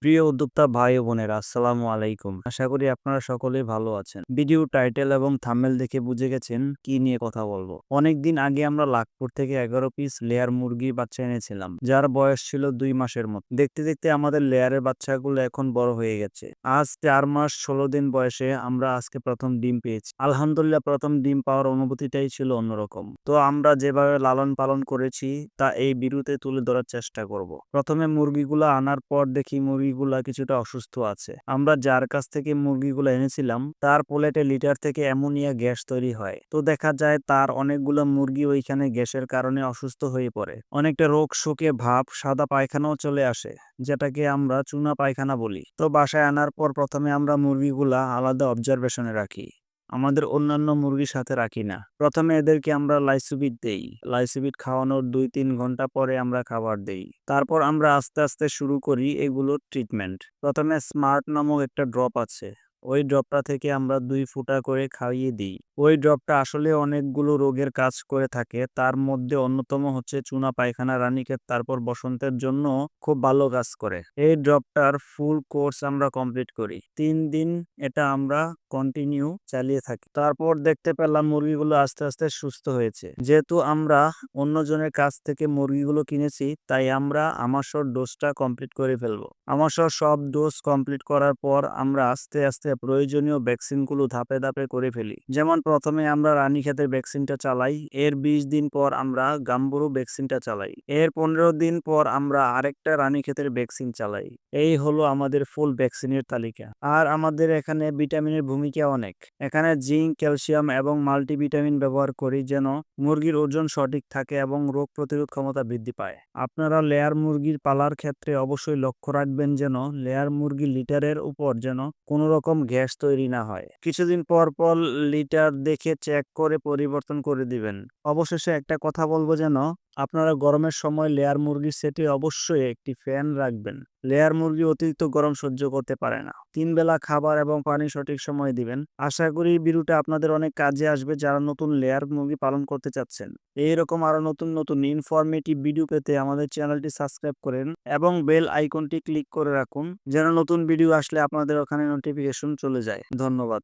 প্রিয় উদ্যোক্তা ভাই ও বোনেরা, আসসালামু আলাইকুম। আশা করি আপনারা সকলেই ভালো আছেন। ভিডিও টাইটেল এবং থাম্বনেল দেখে বুঝে গেছেন কি নিয়ে কথা বলবো। অনেকদিন আগে আমরা লাখপুর থেকে 11 পিস লেয়ার মুরগির বাচ্চা এনেছিলাম, যার বয়স ছিল 2 মাসের মতো। দেখতে দেখতে আমাদের লেয়ারের বাচ্চাগুলো এখন বড় হয়ে গেছে। আজ 4 মাস 16 দিন বয়সে আমরা আজকে প্রথম ডিম পেয়েছি। আলহামদুলিল্লাহ, প্রথম ডিম পাওয়ার অনুভূতিটাই ছিল অন্যরকম। তো আমরা যেভাবে লালন পালন করেছি তা এই ভিডিওতে তুলে ধরার চেষ্টা করব। প্রথমে মুরগিগুলো আনার পর দেখি মুরগিগুলা কিছুটা অসুস্থ আছে। আমরা যার কাছ থেকে মুরগিগুলো এনেছিলাম তার পোলেটে লিটার থেকে অ্যামোনিয়া গ্যাস তৈরি হয়। তো দেখা যায় তার অনেকগুলো মুরগি ওইখানে গ্যাসের কারণে অসুস্থ হয়ে পড়ে। অনেকটা রোগ শোকে ভাব, সাদা পায়খানাও চলে আসে, যেটাকে আমরা চুনা পায়খানা বলি। তো বাসায় আনার পর প্রথমে আমরা মুরগিগুলা আলাদা অবজারভেশনে রাখি, আমাদের অন্যান্য মুরগির সাথে রাখি না। প্রথমে এদেরকে আমরা লাইসোবিট দেই। লাইসোবিট খাওয়ানোর 2-3 ঘন্টা পরে আমরা খাবার দেই। তারপর আমরা আস্তে আস্তে শুরু করি এগুলোর ট্রিটমেন্ট। প্রথমে স্মার্ট নামক একটা ড্রপ আছে, ওই ড্রপটা থেকে আমরা 2 ফুটা করে খাইয়ে দিই। ওই ড্রপটা আসলে অনেকগুলো রোগের কাজ করে থাকে, তার মধ্যে অন্যতম হচ্ছে চুনা পায়খানা, রানীক্ষেত, তারপর বসন্তের জন্য খুব ভালো কাজ করে। এই ড্রপটার ফুল কোর্স আমরা কমপ্লিট করি 3 দিন। এটা আমরা কন্টিনিউ চালিয়ে থাকি। তারপর দেখতে পেলাম মুরগিগুলো আস্তে আস্তে সুস্থ হয়েছে। যেহেতু আমরা অন্যজনের কাছ থেকে মুরগিগুলো কিনেছি, তাই আমরা আমাশয় ডোজটা কমপ্লিট করে ফেলবো। আমাশয় সব ডোজ কমপ্লিট করার পর আমরা আস্তে আস্তে প্রয়োজনীয় ভ্যাকসিনগুলো ধাপে ধাপে করে ফেলি। যেমন প্রথমে আমরা রানীক্ষেতের ভ্যাকসিনটা চালাই, এর 20 দিন পর আমরা গাম্বুরু ভ্যাকসিনটা চালাই, এর 15 দিন পর আমরা আরেকটা রানীক্ষেতের ভ্যাকসিন চালাই। এই হলো আমাদের ফুল ভ্যাকসিনের তালিকা। আর আমাদের এখানে ভিটামিনের ভূমিকা অনেক। এখানে জিঙ্ক, ক্যালসিয়াম এবং মাল্টিভিটামিন ব্যবহার করি যেন মুরগির ওজন সঠিক থাকে এবং রোগ প্রতিরোধ ক্ষমতা বৃদ্ধি পায়। আপনারা লেয়ার মুরগির পালার ক্ষেত্রে অবশ্যই লক্ষ্য রাখবেন যেন লেয়ার মুরগির লিটারের উপর যেন কোনো রকম গ্যাস তৈরি না হয়। কিছুদিন পর পর লিটার দেখে চেক করে পরিবর্তন করে দিবেন। অবশেষে একটা কথা বলবো যেন আপনারা গরমের সময় লেয়ার মুরগির সেটে অবশ্যই একটি ফ্যান রাখবেন। লেয়ার মুরগি অতিরিক্ত গরম সহ্য করতে পারে না। 3 বেলা খাবার এবং পানি সঠিক সময়ে দিবেন। আশা করি ভিডিওটা আপনাদের অনেক কাজে আসবে যারা নতুন লেয়ার মুরগি পালন করতে চাচ্ছেন। এইরকম আরো নতুন নতুন ইনফরমেটিভ ভিডিও পেতে আমাদের চ্যানেলটি সাবস্ক্রাইব করেন এবং বেল আইকনটি ক্লিক করে রাখুন, যেন নতুন ভিডিও আসলে আপনাদের ওখানে নোটিফিকেশন চলে যায়। ধন্যবাদ।